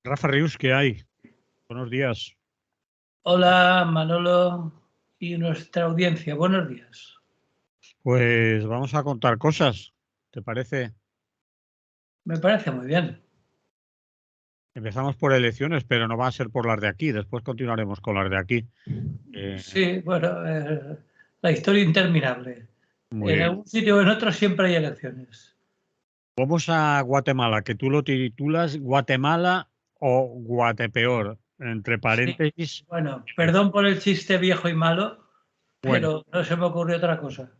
Rafa Rius, ¿qué hay? Buenos días. Hola Manolo y nuestra audiencia, buenos días. Pues vamos a contar cosas, ¿te parece? Me parece muy bien. Empezamos por elecciones, pero no va a ser por las de aquí. Después continuaremos con las de aquí. Sí, bueno, la historia interminable. Muy En bien. algún sitio o en otro siempre hay elecciones. Vamos a Guatemala, que tú lo titulas Guatemala o Guatepeor, entre Sí, paréntesis. bueno, perdón por el chiste viejo y malo, Bueno, pero no se me ocurrió otra cosa.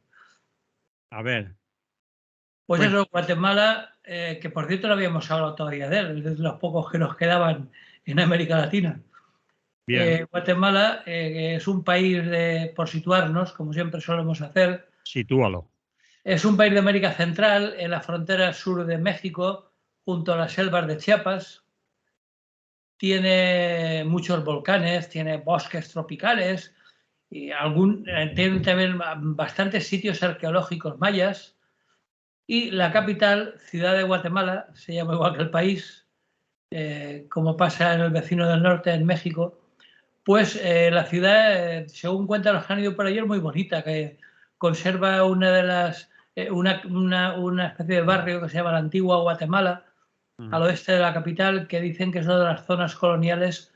a ver, Pues bueno, eso, Guatemala, que por cierto no habíamos hablado todavía de él, es de los pocos que nos quedaban en América Latina. bien, Guatemala es un país, por situarnos, como siempre solemos hacer, sitúalo. es un país de América Central, en la frontera sur de México, junto a las selvas de Chiapas. Tiene muchos volcanes, tiene bosques tropicales y tiene también bastantes sitios arqueológicos mayas. Y la capital, Ciudad de Guatemala, se llama igual que el país, como pasa en el vecino del norte, en México. Pues la ciudad, según cuentan los que han ido por allí, es muy bonita, que conserva una de las una especie de barrio que se llama la Antigua Guatemala, al oeste de la capital, que dicen que es una de las zonas coloniales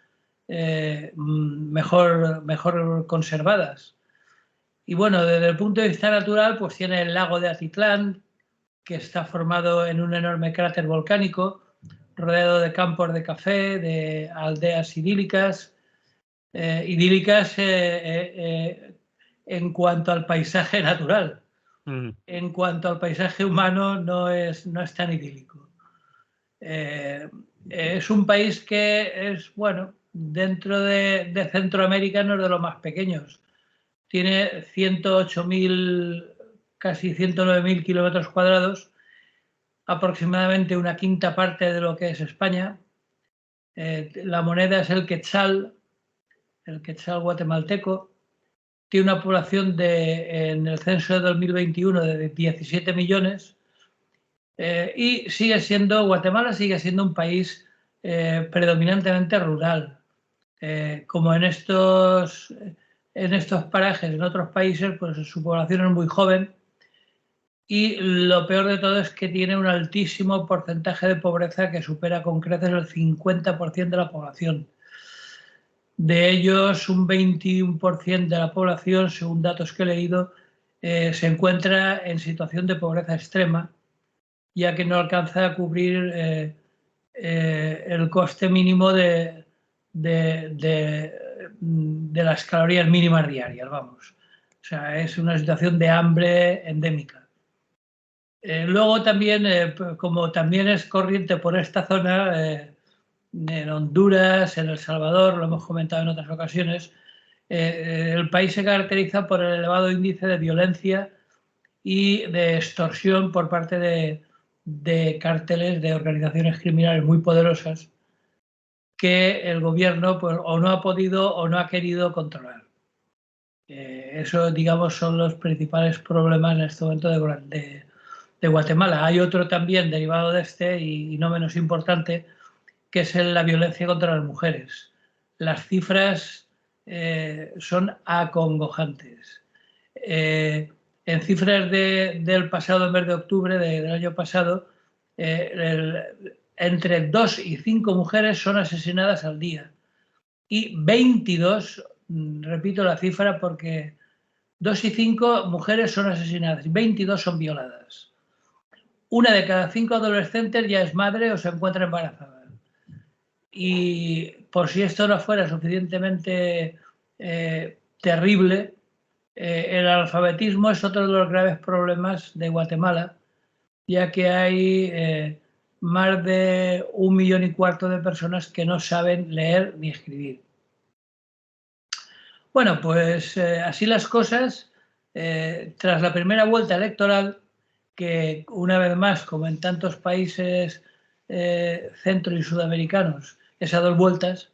mejor conservadas. Y bueno, desde el punto de vista natural, pues tiene el lago de Atitlán, que está formado en un enorme cráter volcánico, rodeado de campos de café, de aldeas idílicas, en cuanto al paisaje natural. En cuanto al paisaje humano, no es tan idílico. Es un país que es, bueno, dentro de Centroamérica no es de los más pequeños. Tiene 108.000, casi 109.000 kilómetros cuadrados, aproximadamente una quinta parte de lo que es España. La moneda es el quetzal guatemalteco. Tiene una población en el censo de 2021 de 17 millones. Y Guatemala sigue siendo un país predominantemente rural. Como en estos parajes, en otros países, pues su población es muy joven y lo peor de todo es que tiene un altísimo porcentaje de pobreza que supera con creces el 50% de la población. De ellos, un 21% de la población, según datos que he leído, se encuentra en situación de pobreza extrema, ya que no alcanza a cubrir el coste mínimo de las calorías mínimas diarias, vamos. O sea, es una situación de hambre endémica. Luego también, como también es corriente por esta zona, en Honduras, en El Salvador, lo hemos comentado en otras ocasiones, el país se caracteriza por el elevado índice de violencia y de extorsión por parte de cárteles, de organizaciones criminales muy poderosas que el gobierno pues, o no ha podido o no ha querido controlar. Eso, digamos, son los principales problemas en este momento de Guatemala. Hay otro también derivado de este y no menos importante, que es la violencia contra las mujeres. Las cifras son acongojantes. En cifras del pasado mes de octubre del año pasado, entre 2 y 5 mujeres son asesinadas al día. Y 22, repito la cifra porque 2 y 5 mujeres son asesinadas y 22 son violadas. Una de cada 5 adolescentes ya es madre o se encuentra embarazada. Y por si esto no fuera suficientemente terrible, el analfabetismo es otro de los graves problemas de Guatemala, ya que hay más de 1,25 millones de personas que no saben leer ni escribir. Bueno, pues así las cosas, tras la primera vuelta electoral, que una vez más, como en tantos países centro y sudamericanos, es a 2 vueltas,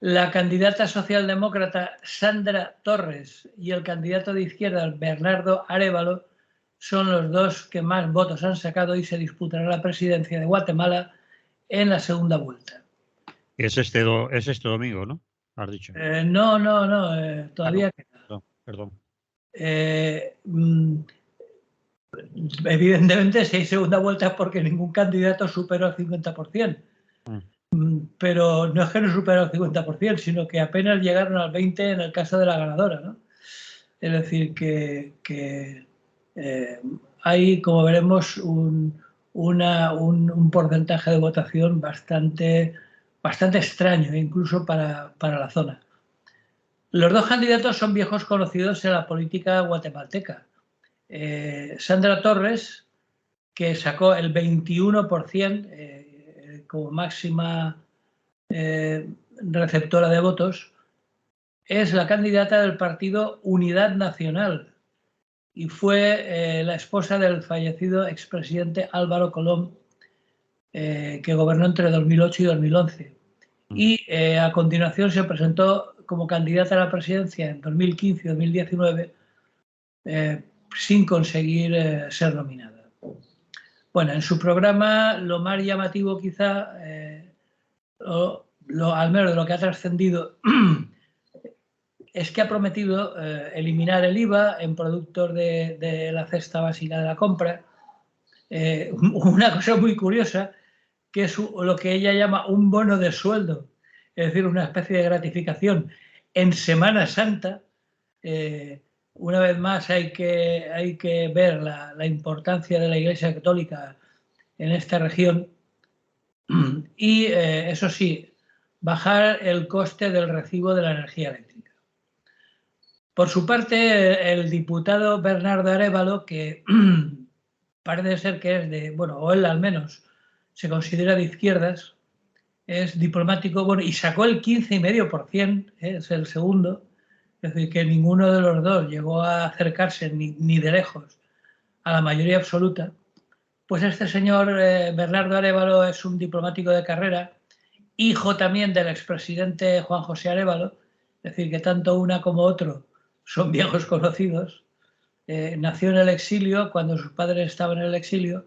la candidata socialdemócrata Sandra Torres y el candidato de izquierda Bernardo Arévalo son los dos que más votos han sacado y se disputará la presidencia de Guatemala en la segunda vuelta. Es este domingo, ¿no? Has dicho. No, todavía queda. No, perdón. Evidentemente, si hay segunda vuelta es porque ningún candidato superó el 50%. Pero no es que no superó el 50%, sino que apenas llegaron al 20% en el caso de la ganadora, ¿no? Es decir, que hay, como veremos, un porcentaje de votación bastante extraño, incluso para la zona. Los dos candidatos son viejos conocidos en la política guatemalteca. Sandra Torres, que sacó el 21% como máxima receptora de votos, es la candidata del partido Unidad Nacional y fue la esposa del fallecido expresidente Álvaro Colom, que gobernó entre 2008 y 2011. Y a continuación se presentó como candidata a la presidencia en 2015 y 2019 sin conseguir ser nominada. Bueno, en su programa lo más llamativo quizá, al menos de lo que ha trascendido, es que ha prometido eliminar el IVA en productos de la cesta básica de la compra. Una cosa muy curiosa, que es lo que ella llama un bono de sueldo, es decir, una especie de gratificación en Semana Santa. Una vez más hay que ver la importancia de la Iglesia Católica en esta región y, eso sí, bajar el coste del recibo de la energía eléctrica. Por su parte, el diputado Bernardo Arévalo, que parece ser que es o él al menos se considera de izquierdas, es diplomático, y sacó el 15,5%, es el segundo, es decir, que ninguno de los dos llegó a acercarse ni de lejos a la mayoría absoluta. Pues este señor Bernardo Arévalo es un diplomático de carrera, hijo también del expresidente Juan José Arévalo, es decir, que tanto una como otro son viejos conocidos. Nació en el exilio cuando sus padres estaban en el exilio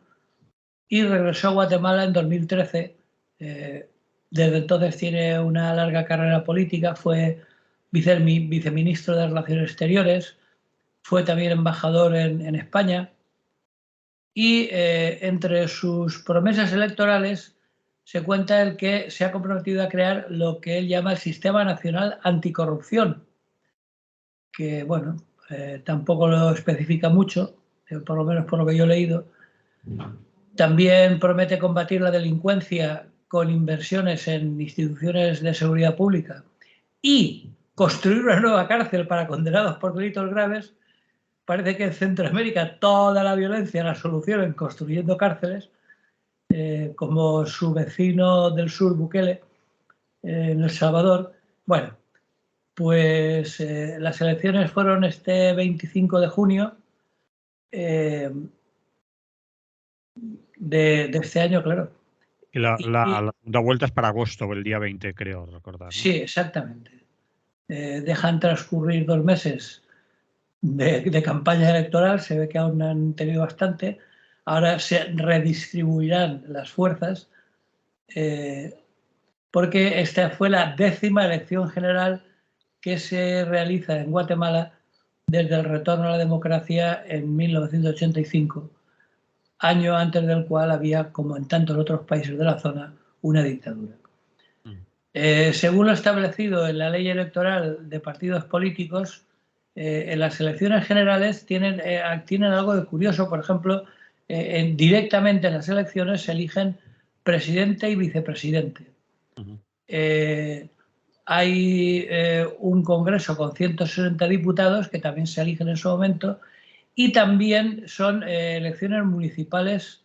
y regresó a Guatemala en 2013. Desde entonces tiene una larga carrera política, fue viceministro de Relaciones Exteriores, fue también embajador en España y entre sus promesas electorales se cuenta el que se ha comprometido a crear lo que él llama el Sistema Nacional Anticorrupción, que tampoco lo especifica mucho, por lo menos por lo que yo he leído. También promete combatir la delincuencia con inversiones en instituciones de seguridad pública y construir una nueva cárcel para condenados por delitos graves. Parece que en Centroamérica toda la violencia la solucionan construyendo cárceles, como su vecino del sur, Bukele, en El Salvador. Bueno, pues las elecciones fueron este 25 de junio de este año, claro. Y la segunda vuelta es para agosto, el día 20, creo recordar, ¿no? Sí, exactamente. Dejan transcurrir 2 meses de campaña electoral, se ve que aún han tenido bastante. Ahora se redistribuirán las fuerzas, porque esta fue la 10ª elección general que se realiza en Guatemala desde el retorno a la democracia en 1985, año antes del cual había, como en tantos otros países de la zona, una dictadura. Según lo establecido en la ley electoral de partidos políticos, en las elecciones generales tienen algo de curioso. Por ejemplo, directamente en las elecciones se eligen presidente y vicepresidente. Hay un congreso con 160 diputados que también se eligen en su momento, y también son elecciones municipales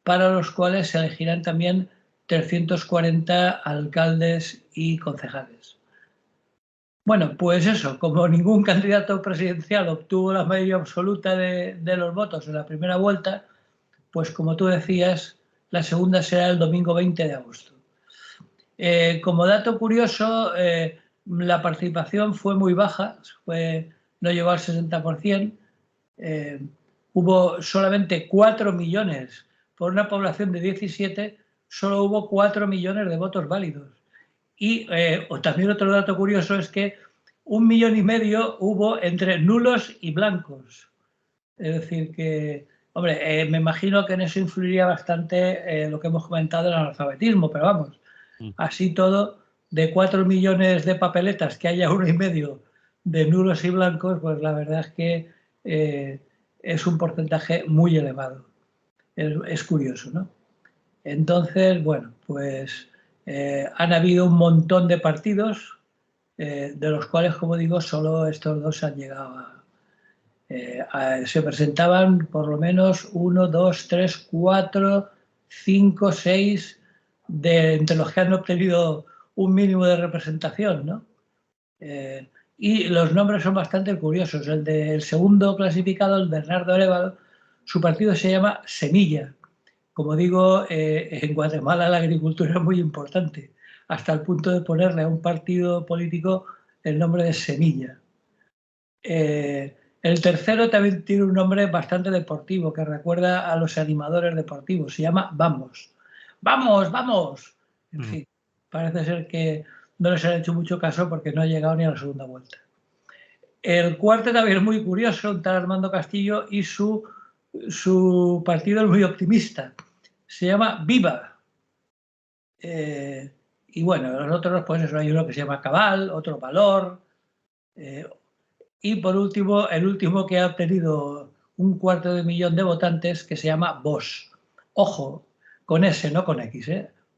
para los cuales se elegirán también 340 alcaldes y concejales. Bueno, pues eso, como ningún candidato presidencial obtuvo la mayoría absoluta de los votos en la primera vuelta, pues como tú decías, la segunda será el domingo 20 de agosto. Como dato curioso, la participación fue muy baja, no llegó al 60%. Hubo solamente 4 millones, por una población de 17, solo hubo 4 millones de votos válidos. Y también otro dato curioso es que 1,5 millones hubo entre nulos y blancos. Es decir, que, hombre, me imagino que en eso influiría bastante lo que hemos comentado del analfabetismo, pero vamos, así todo, de 4 millones de papeletas que haya 1,5 millones de nulos y blancos, pues la verdad es que es un porcentaje muy elevado. Es curioso, ¿no? Entonces, bueno, pues han habido un montón de partidos, de los cuales, como digo, solo estos dos han llegado se presentaban por lo menos 1, 2, 3, 4, 5, 6, entre los que han obtenido un mínimo de representación, ¿no? Y los nombres son bastante curiosos. El del segundo clasificado, el Bernardo Arévalo, su partido se llama Semilla. Como digo, en Guatemala la agricultura es muy importante, hasta el punto de ponerle a un partido político el nombre de Semilla. El tercero también tiene un nombre bastante deportivo, que recuerda a los animadores deportivos. Se llama Vamos. ¡Vamos, vamos! En fin, parece ser que no les han hecho mucho caso porque no ha llegado ni a la segunda vuelta. El cuarto también es muy curioso, un tal Armando Castillo, y su partido es muy optimista. Se llama Viva. Y bueno, los otros, pues eso, hay uno que se llama Cabal, otro Valor. Y por último, el último que ha obtenido 250,000 de votantes, que se llama Vox. Ojo, con S, no con X,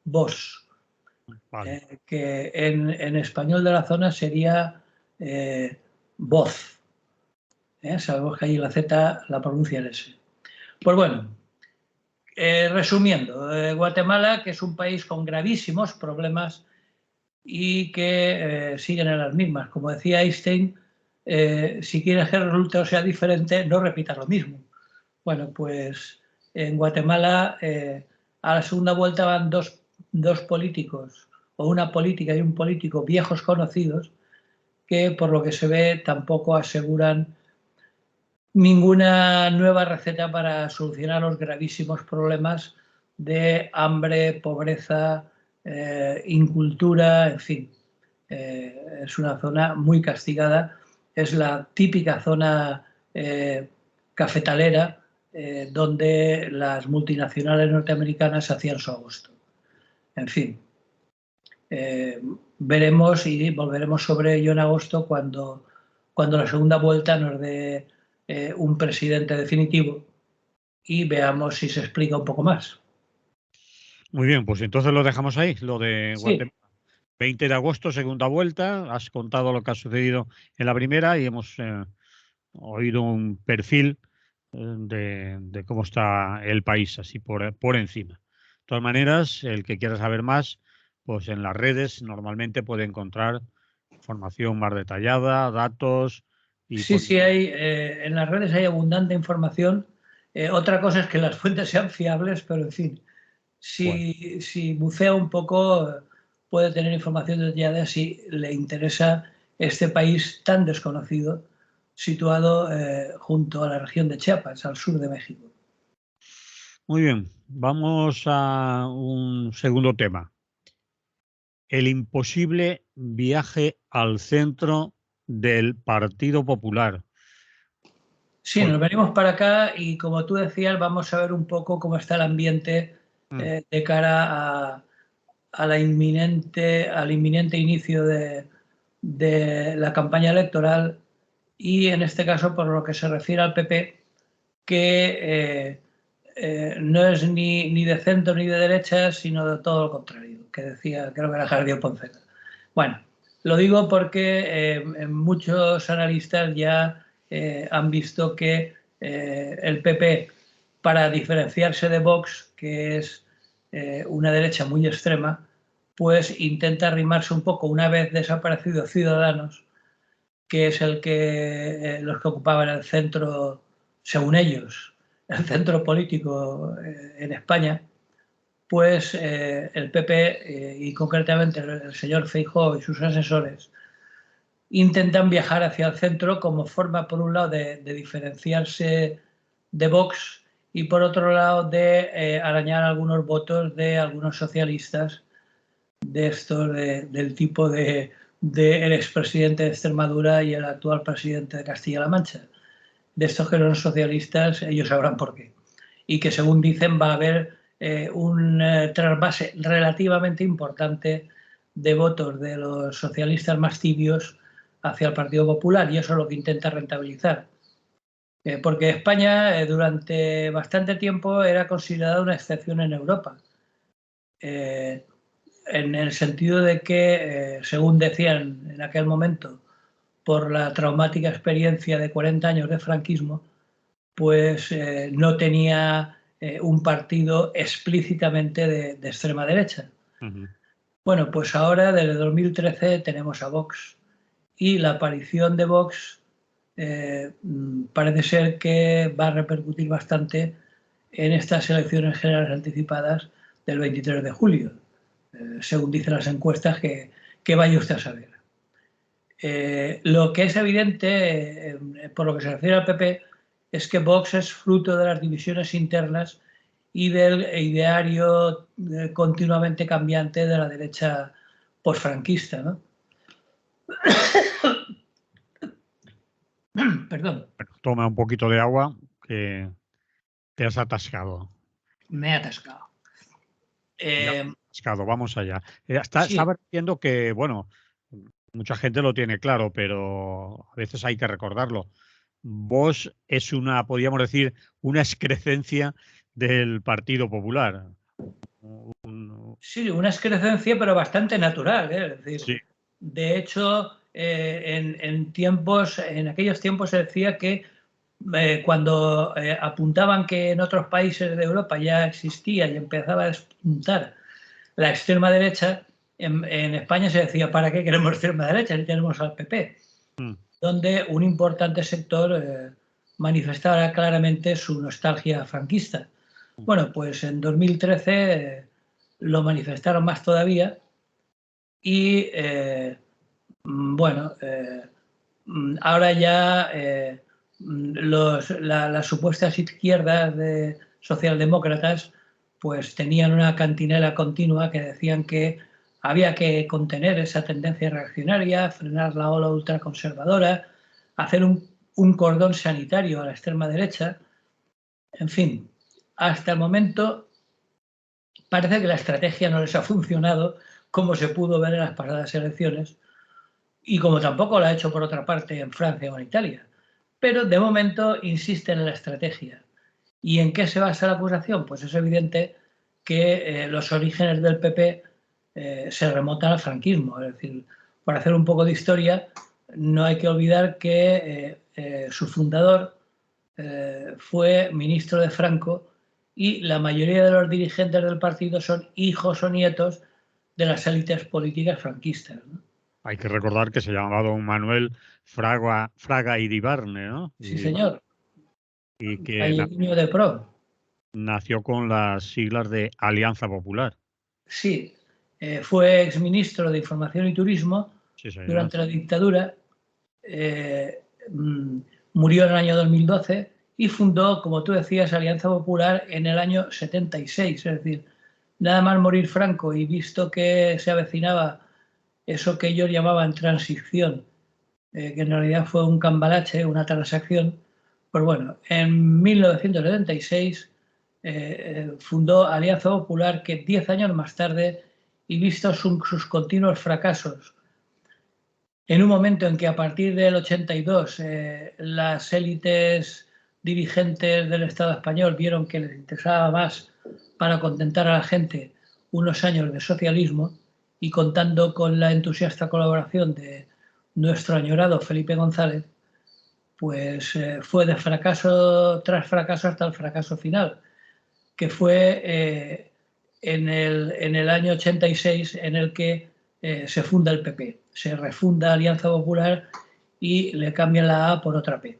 Vox. Vale. Que en español de la zona sería voz. Sabemos que ahí la Z la pronuncia en S. Pues bueno, resumiendo, Guatemala, que es un país con gravísimos problemas y que siguen en las mismas. Como decía Einstein, si quieres que el resultado sea diferente, no repitas lo mismo. Bueno, pues en Guatemala a la segunda vuelta van dos políticos, o una política y un político viejos conocidos, que por lo que se ve tampoco aseguran ninguna nueva receta para solucionar los gravísimos problemas de hambre, pobreza, incultura, en fin. Es una zona muy castigada, es la típica zona cafetalera donde las multinacionales norteamericanas hacían su agosto. En fin, veremos y volveremos sobre ello en agosto cuando la segunda vuelta nos dé un presidente definitivo y veamos si se explica un poco más. Muy bien, pues entonces lo dejamos ahí, lo de Guatemala. Sí. 20 de agosto, segunda vuelta. Has contado lo que ha sucedido en la primera y hemos oído un perfil de cómo está el país, así por encima. De todas maneras, el que quiera saber más, pues en las redes normalmente puede encontrar información más detallada, datos. Sí, en las redes hay abundante información. Otra cosa es que las fuentes sean fiables, pero en fin, si bucea un poco puede tener información detallada si le interesa este país tan desconocido, situado junto a la región de Chiapas, al sur de México. Muy bien, vamos a un segundo tema. El imposible viaje al centro del Partido Popular. Sí, nos venimos para acá y como tú decías, vamos a ver un poco cómo está el ambiente de cara al inminente inicio de la campaña electoral y en este caso por lo que se refiere al PP, que no es ni de centro ni de derecha, sino de todo lo contrario, que decía, creo que era Jardín Poncela. Bueno, lo digo porque muchos analistas ya han visto que el PP, para diferenciarse de Vox, que es una derecha muy extrema, pues intenta arrimarse un poco, una vez desaparecido Ciudadanos, que es los que ocupaban el centro, según ellos, el centro político en España, pues el PP y concretamente el señor Feijóo y sus asesores intentan viajar hacia el centro como forma, por un lado, de diferenciarse de Vox y por otro lado de arañar algunos votos de algunos socialistas de estos del tipo del expresidente de Extremadura y el actual presidente de Castilla-La Mancha. De estos que son socialistas, ellos sabrán por qué. Y que según dicen va a haber un trasvase relativamente importante de votos de los socialistas más tibios hacia el Partido Popular, y eso es lo que intenta rentabilizar. Porque España durante bastante tiempo era considerada una excepción en Europa. En el sentido de que, según decían en aquel momento, por la traumática experiencia de 40 años de franquismo, pues no tenía un partido explícitamente de extrema derecha. Bueno, pues ahora, desde 2013, tenemos a Vox, y la aparición de Vox parece ser que va a repercutir bastante en estas elecciones generales anticipadas del 23 de julio, según dicen las encuestas, que vaya usted a saber. Lo que es evidente, por lo que se refiere al PP, es que Vox es fruto de las divisiones internas y del ideario continuamente cambiante de la derecha posfranquista, ¿no? Perdón. Bueno, toma un poquito de agua, que te has atascado. Me he atascado. Atascado, vamos allá. Sí. Estaba diciendo que, bueno, mucha gente lo tiene claro, pero a veces hay que recordarlo. Vox es podríamos decir, una excrecencia del Partido Popular. Sí, una excrecencia, pero bastante natural, ¿eh? Es decir, Sí. De hecho, en aquellos tiempos se decía que cuando apuntaban que en otros países de Europa ya existía y empezaba a despuntar la extrema derecha, en España se decía, ¿para qué queremos extrema derecha? Ni tenemos al PP, donde un importante sector manifestaba claramente su nostalgia franquista. Bueno, pues en 2013 lo manifestaron más todavía y bueno, ahora ya las supuestas izquierdas socialdemócratas pues tenían una cantinela continua que decían que había que contener esa tendencia reaccionaria, frenar la ola ultraconservadora, hacer un cordón sanitario a la extrema derecha. En fin, hasta el momento parece que la estrategia no les ha funcionado, como se pudo ver en las pasadas elecciones, y como tampoco lo ha hecho por otra parte en Francia o en Italia. Pero de momento insisten en la estrategia. ¿Y en qué se basa la acusación? Pues es evidente que los orígenes del PP se remontan al franquismo. Es decir, por hacer un poco de historia, no hay que olvidar que su fundador fue ministro de Franco, y la mayoría de los dirigentes del partido son hijos o nietos de las élites políticas franquistas, ¿no? Hay que recordar que se llamaba don Manuel Fraga Iribarne, ¿no? Sí, señor. Y que Galleguinho de Pro. nació con las siglas de Alianza Popular. Sí, fue exministro de Información y Turismo durante la dictadura, murió en el año 2012 y fundó, como tú decías, Alianza Popular en el año 76. Es decir, nada más morir Franco y visto que se avecinaba eso que ellos llamaban transición, que en realidad fue un cambalache, una transacción, pues bueno, en 1976 fundó Alianza Popular, que 10 años más tarde, y vistos sus continuos fracasos, en un momento en que a partir del 82 las élites dirigentes del Estado español vieron que les interesaba más, para contentar a la gente, unos años de socialismo, y contando con la entusiasta colaboración de nuestro añorado Felipe González, pues fue de fracaso tras fracaso hasta el fracaso final, que fue en el año 86, en el que se funda el PP, se refunda Alianza Popular y le cambian la A por otra P.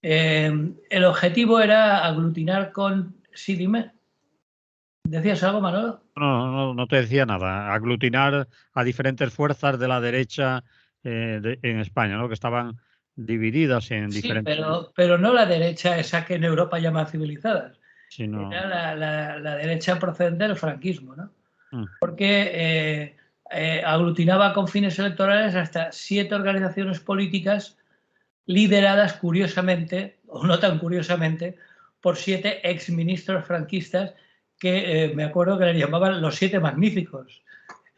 El objetivo era aglutinar con... Sí, dime. ¿Decías algo, Manolo? No te decía nada. Aglutinar a diferentes fuerzas de la derecha en España, ¿no? Que estaban divididas en diferentes... Sí, pero no la derecha esa que en Europa llaman civilizadas, Sí, no. era la derecha procedente del franquismo, ¿no? Mm. Porque aglutinaba con fines electorales hasta 7 organizaciones políticas lideradas curiosamente, o no tan curiosamente, por 7 exministros franquistas que me acuerdo que les llamaban los 7 magníficos.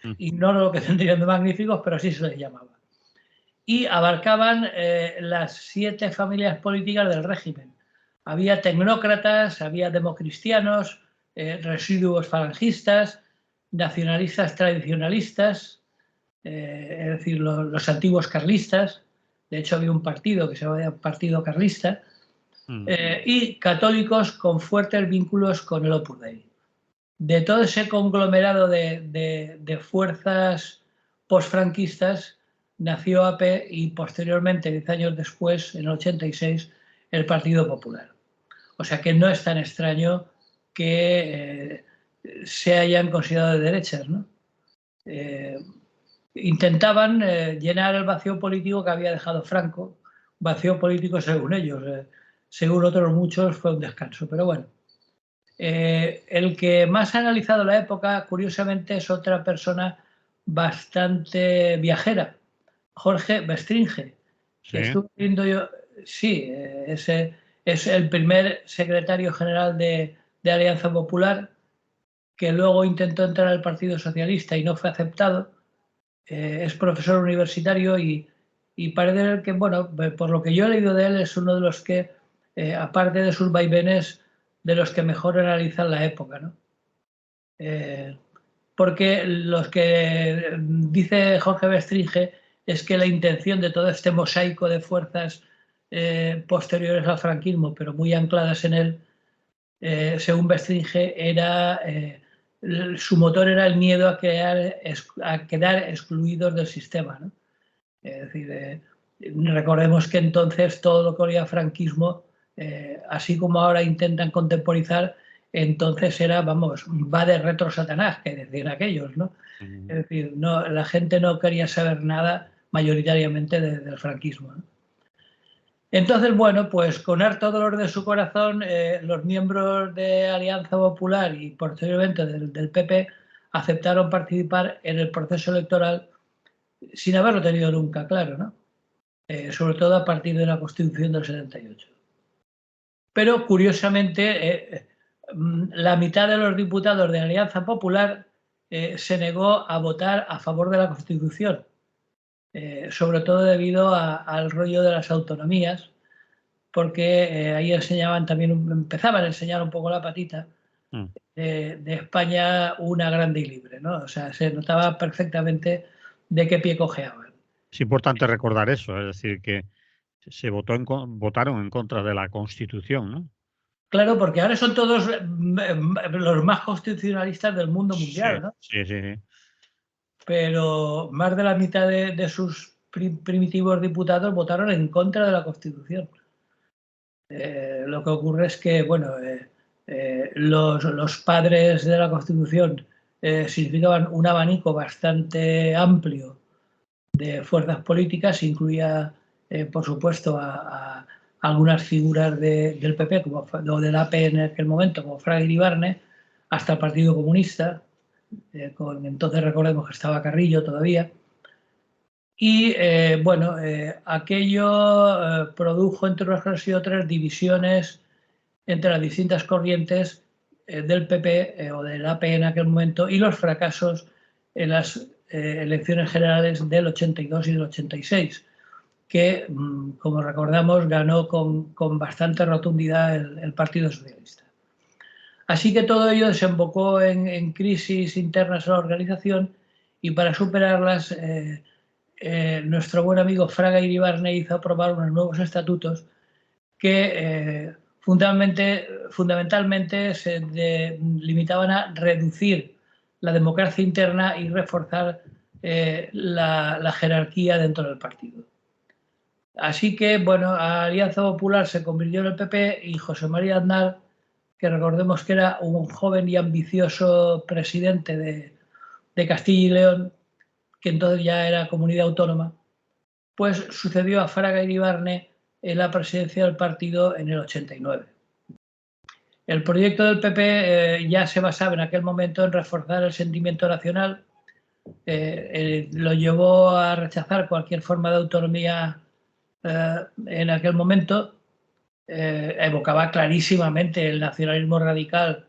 Mm. Ignoro lo que tendrían de magníficos, pero así se les llamaba. Y abarcaban las 7 familias políticas del régimen. Había tecnócratas, había democristianos, residuos falangistas, nacionalistas tradicionalistas, es decir, los antiguos carlistas. De hecho, había un partido que se llamaba Partido Carlista, Mm. y católicos con fuertes vínculos con el Opus Dei. De todo ese conglomerado de fuerzas postfranquistas nació AP y posteriormente, 10 años después, en el 86, el Partido Popular. O sea que no es tan extraño que se hayan considerado de derechas, ¿no? Intentaban llenar el vacío político que había dejado Franco, vacío político según ellos, según otros muchos fue un descanso, pero bueno. El que más ha analizado la época, curiosamente, es otra persona bastante viajera, Jorge Bestringe, Sí. que estuve viendo yo, sí, es el primer secretario general de Alianza Popular, que luego intentó entrar al Partido Socialista y no fue aceptado. Es profesor universitario y parece que, bueno, por lo que yo he leído de él, es uno de los que, aparte de sus vaivenes, de los que mejor analizan la época, ¿no? Porque los que dice Jorge Bestringe es que la intención de todo este mosaico de fuerzas posteriores al franquismo, pero muy ancladas en él, según Bestringe, era su motor era el miedo a quedar excluidos del sistema, ¿no? Es decir, recordemos que entonces todo lo que olía a franquismo, así como ahora intentan contemporizar, entonces era, vamos, va de retro Satanás, que decían aquellos, ¿no? Mm. Es decir, no, la gente no quería saber nada mayoritariamente del franquismo, ¿no? Entonces, bueno, pues con harto dolor de su corazón, los miembros de Alianza Popular y posteriormente del PP aceptaron participar en el proceso electoral sin haberlo tenido nunca claro, ¿no? Sobre todo a partir de la Constitución del 78. Pero curiosamente, la mitad de los diputados de Alianza Popular se negó a votar a favor de la Constitución, sobre todo debido al rollo de las autonomías, porque ahí enseñaban también, empezaban a enseñar un poco la patita Mm. de España una grande y libre, ¿no? O sea, se notaba perfectamente de qué pie cojeaban. Es importante recordar eso, es decir, que se votaron en contra de la Constitución, ¿no? Claro, porque ahora son todos los más constitucionalistas del mundo Sí, mundial, ¿no? sí, sí, sí. Pero más de la mitad de sus primitivos diputados votaron en contra de la Constitución. Lo que ocurre es que, bueno, los padres de la Constitución significaban un abanico bastante amplio de fuerzas políticas, incluía, por supuesto, a algunas figuras del PP como, o del AP en aquel momento, como Fraga Iribarne, hasta el Partido Comunista, entonces recordemos que estaba Carrillo todavía. Y bueno, aquello produjo entre unas cosas y otras divisiones entre las distintas corrientes del PP o del AP en aquel momento y los fracasos en las elecciones generales del 82 y del 86, que, como recordamos, ganó con bastante rotundidad el Partido Socialista. Así que todo ello desembocó en crisis internas a la organización y para superarlas nuestro buen amigo Fraga Iribarne hizo aprobar unos nuevos estatutos que fundamentalmente se limitaban a reducir la democracia interna y reforzar la jerarquía dentro del partido. Así que, bueno, Alianza Popular se convirtió en el PP y José María Aznar, que recordemos que era un joven y ambicioso presidente de Castilla y León, que entonces ya era comunidad autónoma, pues sucedió a Fraga Iribarne en la presidencia del partido en el 89. El proyecto del PP ya se basaba en aquel momento en reforzar el sentimiento nacional, lo llevó a rechazar cualquier forma de autonomía en aquel momento, evocaba clarísimamente el nacionalismo radical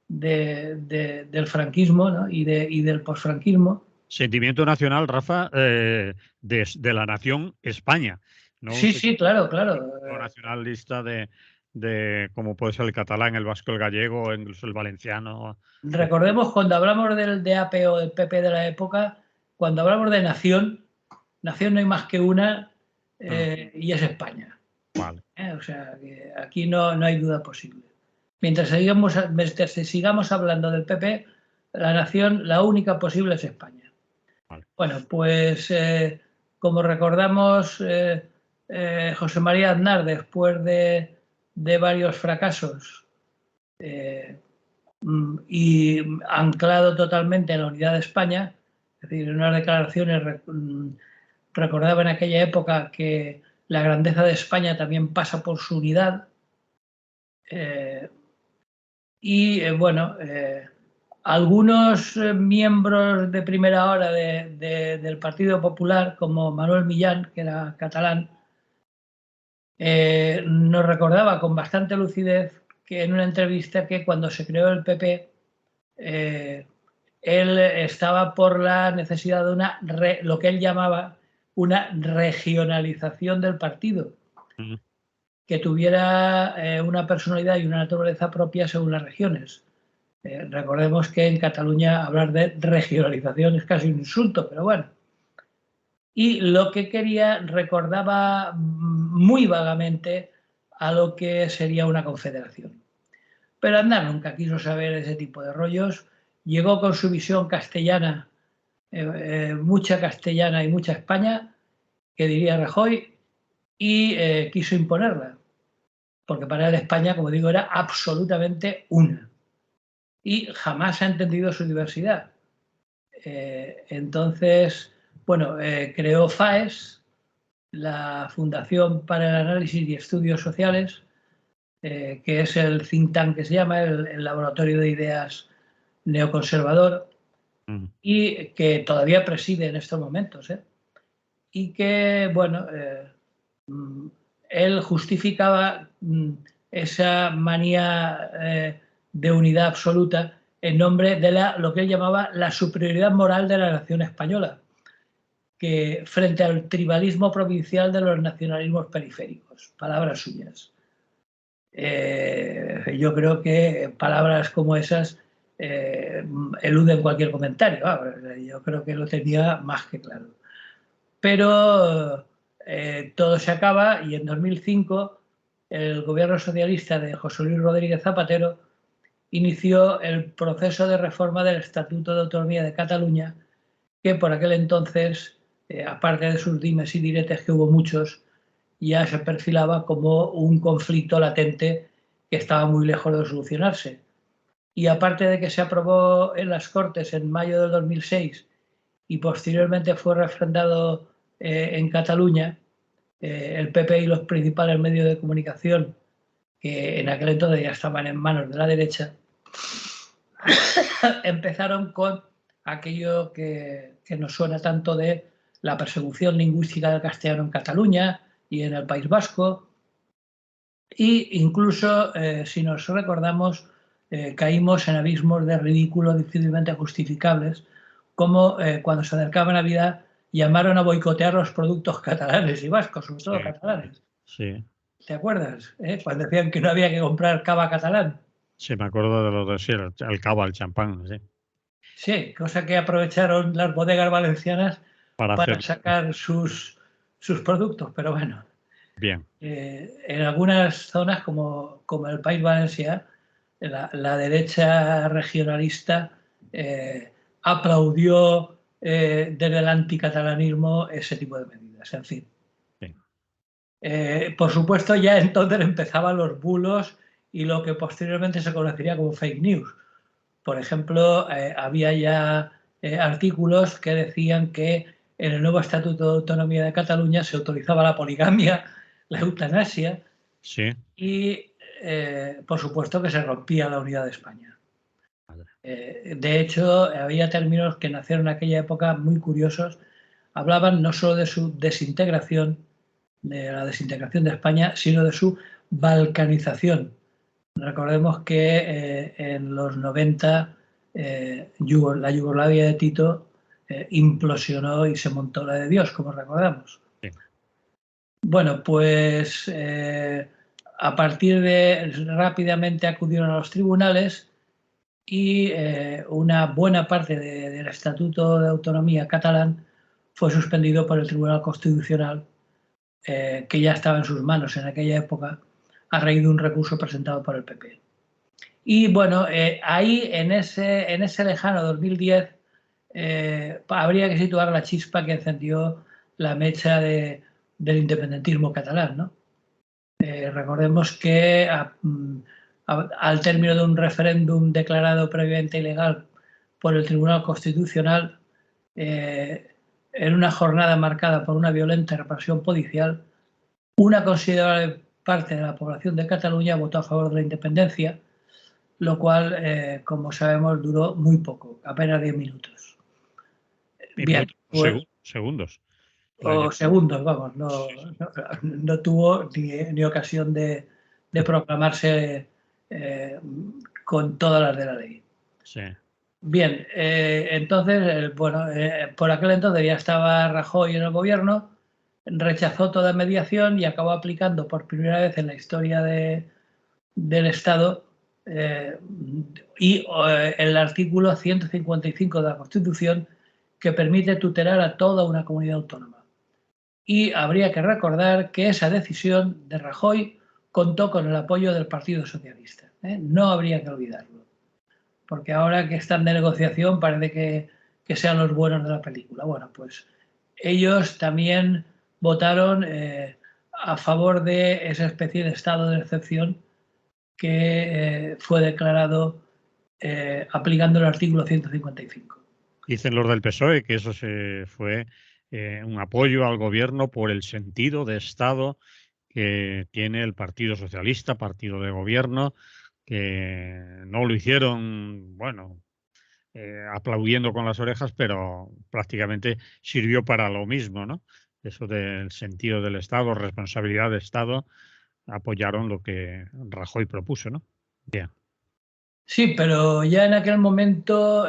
del franquismo, ¿no? y del posfranquismo. Sentimiento nacional, Rafa, de la nación España, no un Sí, sí, claro, claro. nacionalista de como puede ser el catalán, el vasco, el gallego, incluso el valenciano. Recordemos cuando hablamos del DAP o del PP de la época, cuando hablamos de nación no hay más que una y es España. Vale. O sea, que aquí no hay duda posible. Mientras sigamos hablando del PP, la nación, la única posible es España. Vale. Bueno, pues como recordamos, José María Aznar, después de varios fracasos y anclado totalmente en la unidad de España, es decir, en unas declaraciones recordaba en aquella época que la grandeza de España también pasa por su unidad. Bueno, algunos miembros de primera hora del Partido Popular, como Manuel Millán, que era catalán, nos recordaba con bastante lucidez que en una entrevista que cuando se creó el PP, él estaba por la necesidad de lo que él llamaba una regionalización del partido, que tuviera una personalidad y una naturaleza propia según las regiones. Recordemos que en Cataluña hablar de regionalización es casi un insulto, pero bueno. Y lo que quería recordaba muy vagamente a lo que sería una confederación. Pero Aznar nunca quiso saber ese tipo de rollos. Llegó con su visión castellana, mucha castellana y mucha España, que diría Rajoy, y quiso imponerla. Porque para él España, como digo, era absolutamente una. Y jamás ha entendido su diversidad. Entonces, bueno, creó FAES, la Fundación para el Análisis y Estudios Sociales, que es el think tank que se llama, el laboratorio de ideas neoconservador, y que todavía preside en estos momentos. Y que, bueno, él justificaba esa manía de unidad absoluta en nombre de lo que él llamaba la superioridad moral de la nación española, que frente al tribalismo provincial de los nacionalismos periféricos. Palabras suyas. Yo creo que palabras como esas eluden cualquier comentario. Yo creo que lo tenía más que claro. Pero todo se acaba y en 2005 el gobierno socialista de José Luis Rodríguez Zapatero inició el proceso de reforma del Estatuto de Autonomía de Cataluña, que por aquel entonces, aparte de sus dimes y diretes, que hubo muchos, ya se perfilaba como un conflicto latente que estaba muy lejos de solucionarse. Y aparte de que se aprobó en las Cortes en mayo del 2006 y posteriormente fue refrendado en Cataluña, el PP y los principales medios de comunicación, que en aquel entonces ya estaban en manos de la derecha, empezaron con aquello que nos suena tanto de la persecución lingüística del castellano en Cataluña y en el País Vasco. E incluso, si nos recordamos, caímos en abismos de ridículo difícilmente justificables, como cuando se acercaba Navidad llamaron a boicotear los productos catalanes y vascos, sobre todo catalanes. Sí. ¿Te acuerdas? Cuando decían que no había que comprar cava catalán. Sí, me acuerdo de lo de el cava, el champán, sí. Sí, cosa que aprovecharon las bodegas valencianas para sacar sus productos, pero bueno. Bien. En algunas zonas, como el País Valencià, la derecha regionalista aplaudió desde el anticatalanismo ese tipo de medidas, en fin. Sí. Por supuesto, ya entonces empezaban los bulos y lo que posteriormente se conocería como fake news. Por ejemplo, había ya artículos que decían que en el nuevo Estatuto de Autonomía de Cataluña se autorizaba la poligamia, la eutanasia, sí. y por supuesto que se rompía la unidad de España. De hecho, había términos que nacieron en aquella época muy curiosos. Hablaban no solo de su desintegración, de la desintegración de España, sino de su balcanización. Recordemos que en los 90 la Yugoslavia de Tito implosionó y se montó la de Dios, como recordamos. Sí. Bueno, pues a partir de rápidamente acudieron a los tribunales y una buena parte del Estatuto de Autonomía catalán fue suspendido por el Tribunal Constitucional, que ya estaba en sus manos en aquella época, a raíz de un recurso presentado por el PP. Y bueno, ahí en ese lejano 2010 habría que situar la chispa que encendió la mecha del independentismo catalán, ¿no? Recordemos que al término de un referéndum declarado previamente ilegal por el Tribunal Constitucional, en una jornada marcada por una violenta represión policial, una considerable parte de la población de Cataluña votó a favor de la independencia, lo cual, como sabemos, duró muy poco, apenas 10 minutos. Bien, pues, segundos. O segundos, vamos, no tuvo ni ocasión de proclamarse con todas las de la ley. Sí. Bien, entonces, bueno, por aquel entonces ya estaba Rajoy en el gobierno, rechazó toda mediación y acabó aplicando por primera vez en la historia del Estado el artículo 155 de la Constitución, que permite tutelar a toda una comunidad autónoma. Y habría que recordar que esa decisión de Rajoy contó con el apoyo del Partido Socialista. No habría que olvidarlo, porque ahora que están de negociación parece que sean los buenos de la película. Bueno, pues ellos también votaron a favor de esa especie de estado de excepción que fue declarado aplicando el artículo 155. Dicen los del PSOE que eso fue un apoyo al gobierno por el sentido de Estado que tiene el Partido Socialista, partido de gobierno, que no lo hicieron, bueno, aplaudiendo con las orejas, pero prácticamente sirvió para lo mismo, ¿no? Eso del sentido del Estado, responsabilidad de Estado, apoyaron lo que Rajoy propuso, ¿no? Bien. Sí, pero ya en aquel momento,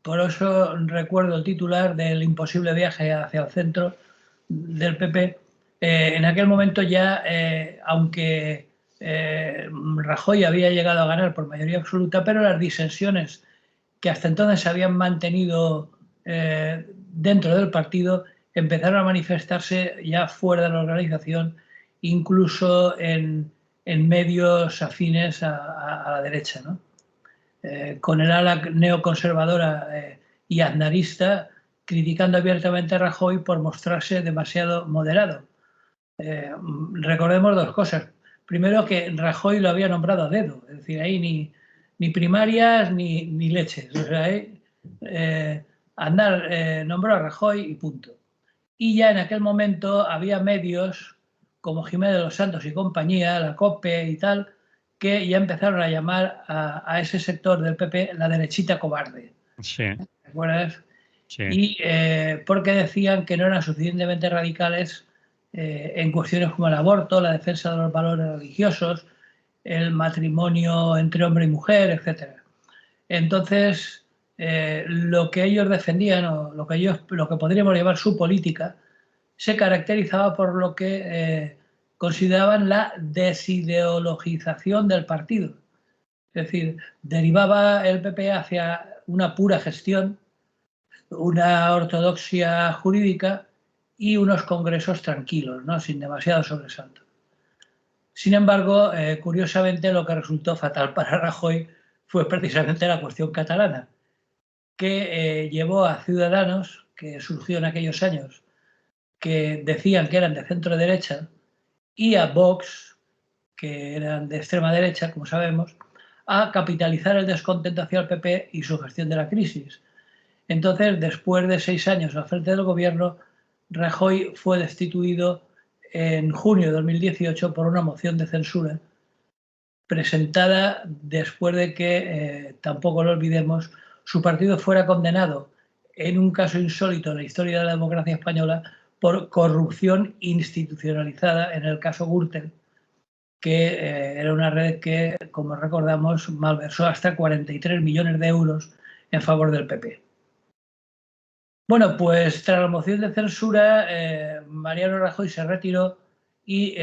por eso recuerdo el titular del imposible viaje hacia el centro del PP, en aquel momento ya, aunque Rajoy había llegado a ganar por mayoría absoluta, pero las disensiones que hasta entonces se habían mantenido dentro del partido empezaron a manifestarse ya fuera de la organización, incluso en medios afines a la derecha, ¿no? Con el ala neoconservadora y aznarista criticando abiertamente a Rajoy por mostrarse demasiado moderado. Recordemos dos cosas. Primero, que Rajoy lo había nombrado a dedo, es decir, ahí ni primarias ni leches. O sea, Aznar nombró a Rajoy y punto. Y ya en aquel momento había medios como Jiménez de los Santos y compañía, la COPE y tal, que ya empezaron a llamar a ese sector del PP la derechita cobarde. Sí. ¿Te acuerdas? Sí. Y porque decían que no eran suficientemente radicales en cuestiones como el aborto, la defensa de los valores religiosos, el matrimonio entre hombre y mujer, etc. Entonces, lo que ellos defendían, o lo que podríamos llamar su política, se caracterizaba por lo que consideraban la desideologización del partido. Es decir, derivaba el PP hacia una pura gestión, una ortodoxia jurídica y unos congresos tranquilos, ¿no? Sin demasiado sobresalto. Sin embargo, curiosamente, lo que resultó fatal para Rajoy fue precisamente la cuestión catalana, que llevó a Ciudadanos, que surgió en aquellos años, que decían que eran de centro derecha, y a Vox, que eran de extrema derecha, como sabemos, a capitalizar el descontento hacia el PP y su gestión de la crisis. Entonces, después de 6 años al frente del gobierno, Rajoy fue destituido en junio de 2018 por una moción de censura presentada después de que, tampoco lo olvidemos, su partido fuera condenado en un caso insólito en la historia de la democracia española por corrupción institucionalizada en el caso Gürtel, que era una red que, como recordamos, malversó hasta 43 millones de euros en favor del PP. Bueno, pues tras la moción de censura, Mariano Rajoy se retiró y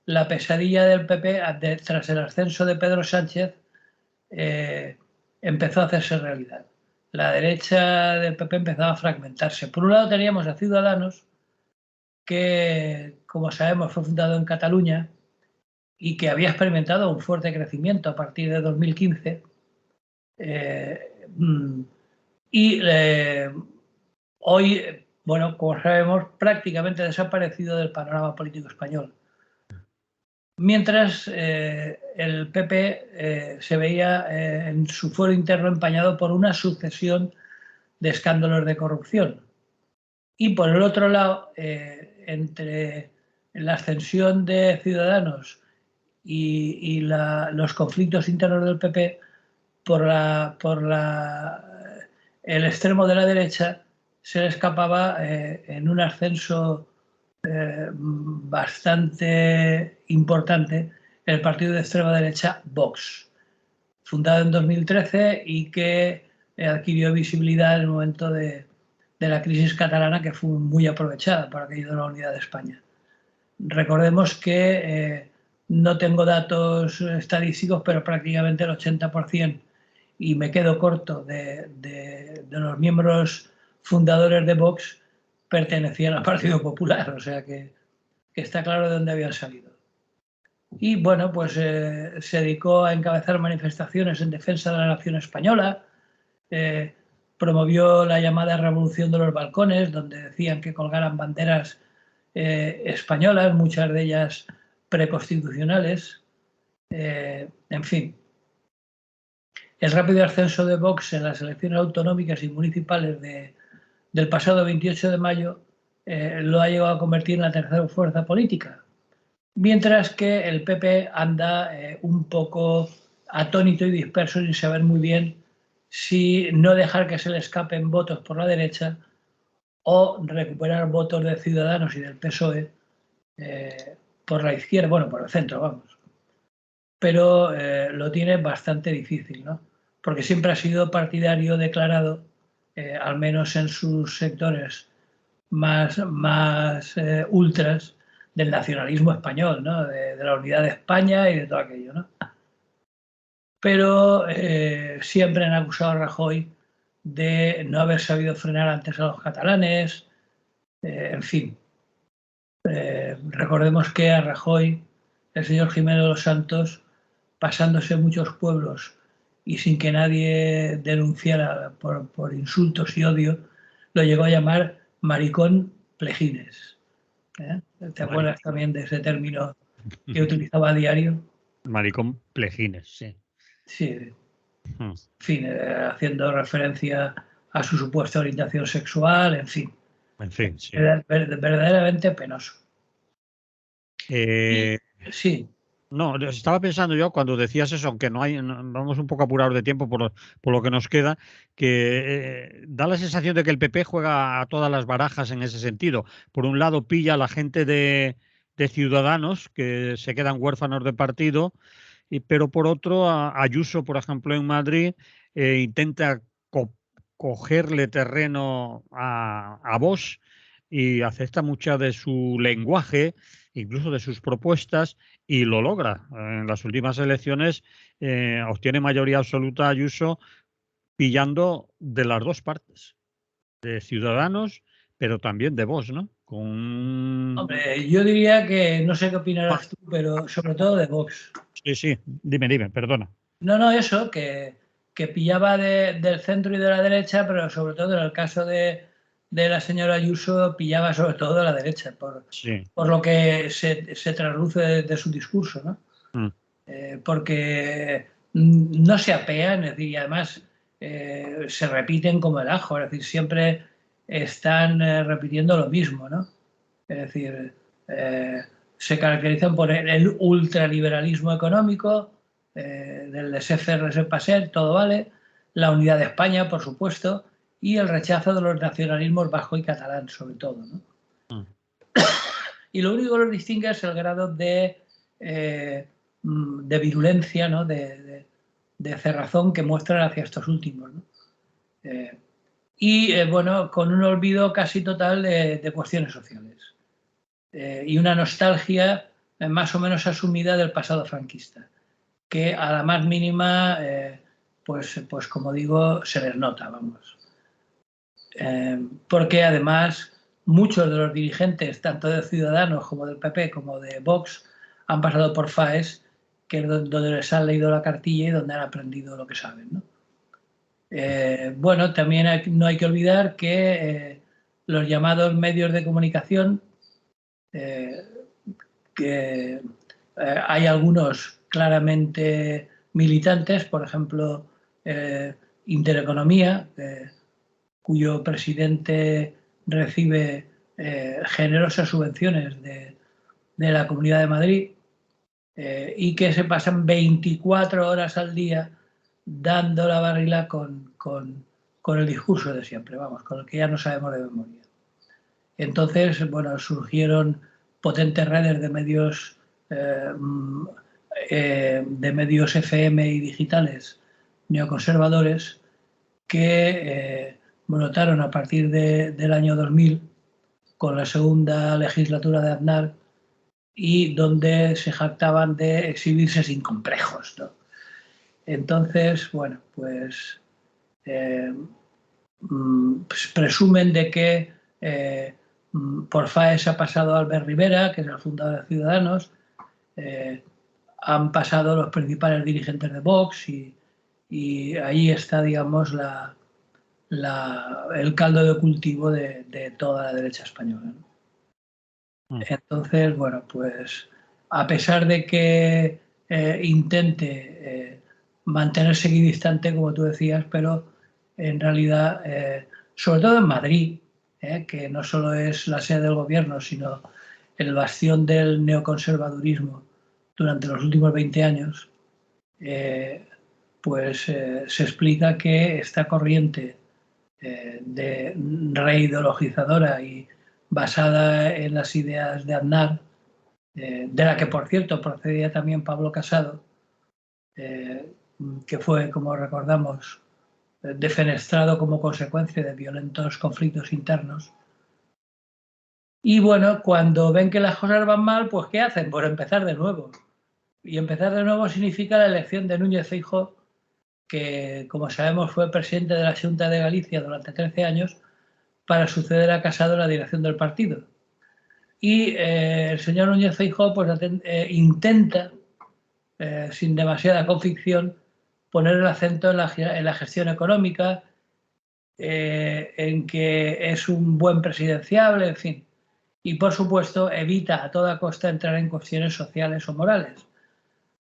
la pesadilla del PP, tras el ascenso de Pedro Sánchez, empezó a hacerse realidad. La derecha del PP empezaba a fragmentarse. Por un lado teníamos a Ciudadanos, que, como sabemos, fue fundado en Cataluña y que había experimentado un fuerte crecimiento a partir de 2015. Hoy, bueno, como sabemos, prácticamente desaparecido del panorama político español. Mientras el PP se veía en su fuero interno empañado por una sucesión de escándalos de corrupción. Y por el otro lado, entre la ascensión de Ciudadanos y los conflictos internos del PP, el extremo de la derecha se le escapaba en un ascenso bastante importante el partido de extrema derecha Vox, fundado en 2013 y que adquirió visibilidad en el momento de la crisis catalana, que fue muy aprovechada por aquello de la unidad de España. Recordemos que no tengo datos estadísticos, pero prácticamente el 80%, y me quedo corto, de los miembros fundadores de Vox pertenecían al Partido Popular, o sea que está claro de dónde habían salido. Y bueno, pues se dedicó a encabezar manifestaciones en defensa de la nación española, promovió la llamada Revolución de los Balcones, donde decían que colgaran banderas españolas, muchas de ellas preconstitucionales, en fin. El rápido ascenso de Vox en las elecciones autonómicas y municipales del pasado 28 de mayo lo ha llegado a convertir en la tercera fuerza política, mientras que el PP anda un poco atónito y disperso sin saber muy bien si no dejar que se le escapen votos por la derecha o recuperar votos de Ciudadanos y del PSOE por la izquierda, bueno, por el centro, vamos. Pero lo tiene bastante difícil, ¿no? Porque siempre ha sido partidario declarado, al menos en sus sectores más ultras, del nacionalismo español, ¿no? De la unidad de España y de todo aquello, ¿no? Pero siempre han acusado a Rajoy de no haber sabido frenar antes a los catalanes, en fin. Recordemos que a Rajoy, el señor Jiménez de los Santos, pasándose muchos pueblos y sin que nadie denunciara por insultos y odio, lo llegó a llamar maricón plejines. ¿Te acuerdas también de ese término que utilizaba a diario? Maricón plejines, sí. Sí. En fin, haciendo referencia a su supuesta orientación sexual, en fin. En fin, sí. Verdaderamente penoso. Sí. No, estaba pensando yo cuando decías eso, aunque vamos un poco apurados de tiempo por lo que nos queda, que da la sensación de que el PP juega a todas las barajas en ese sentido. Por un lado pilla a la gente de Ciudadanos que se quedan huérfanos de partido, pero por otro Ayuso, por ejemplo, en Madrid intenta cogerle terreno a Vox y acepta mucha de su lenguaje, incluso de sus propuestas, y lo logra. En las últimas elecciones obtiene mayoría absoluta Ayuso, pillando de las dos partes, de Ciudadanos, pero también de Vox, ¿no? Hombre, yo diría que, no sé qué opinarás tú, pero sobre todo de Vox. Sí, dime, perdona. No, eso, que pillaba del centro y de la derecha, pero sobre todo en el caso de la señora Ayuso pillaba sobre todo de la derecha, por lo que se trasluce de su discurso, ¿no? Porque no se apean, es decir, y además se repiten como el ajo, es decir, siempre están repitiendo lo mismo, ¿no? Es decir, se caracterizan por el ultraliberalismo económico, del laissez-faire, laissez-passer, todo vale, la unidad de España, por supuesto, y el rechazo de los nacionalismos vasco y catalán, sobre todo, ¿no? Y lo único que los distingue es el grado de virulencia, ¿no? de cerrazón que muestran hacia estos últimos, ¿no? Bueno, con un olvido casi total de cuestiones sociales y una nostalgia más o menos asumida del pasado franquista, que a la más mínima, pues como digo, se les nota, vamos. Porque además muchos de los dirigentes, tanto de Ciudadanos como del PP como de Vox, han pasado por FAES, que es donde les han leído la cartilla y donde han aprendido lo que saben, ¿no? Bueno, también no hay que olvidar que los llamados medios de comunicación, que hay algunos claramente militantes, por ejemplo, Intereconomía, cuyo presidente recibe generosas subvenciones de la Comunidad de Madrid, y que se pasan 24 horas al día dando la barrila con el discurso de siempre, vamos, con el que ya no sabemos de memoria. Entonces, bueno, surgieron potentes redes de medios FM y digitales neoconservadores que brotaron a partir del año 2000 con la segunda legislatura de Aznar y donde se jactaban de exhibirse sin complejos, ¿no? Entonces, bueno, pues presumen de que por FAES ha pasado Albert Rivera, que es el fundador de Ciudadanos, han pasado los principales dirigentes de Vox y ahí está, digamos, el caldo de cultivo de toda la derecha española, ¿no? Entonces, bueno, pues a pesar de que intente mantenerse equidistante, como tú decías, pero en realidad, sobre todo en Madrid, que no solo es la sede del gobierno, sino el bastión del neoconservadurismo durante los últimos 20 años, pues se explica que esta corriente de reideologizadora y basada en las ideas de Aznar, de la que por cierto procedía también Pablo Casado, que fue, como recordamos, defenestrado como consecuencia de violentos conflictos internos. Y bueno, cuando ven que las cosas van mal, pues ¿qué hacen? Pues empezar de nuevo. Y empezar de nuevo significa la elección de Núñez Feijóo, que, como sabemos, fue presidente de la Xunta de Galicia durante 13 años, para suceder a Casado en la dirección del partido. Y el señor Núñez Feijóo pues, intenta, sin demasiada convicción, poner el acento en la gestión económica, en que es un buen presidenciable, en fin. Y, por supuesto, evita a toda costa entrar en cuestiones sociales o morales.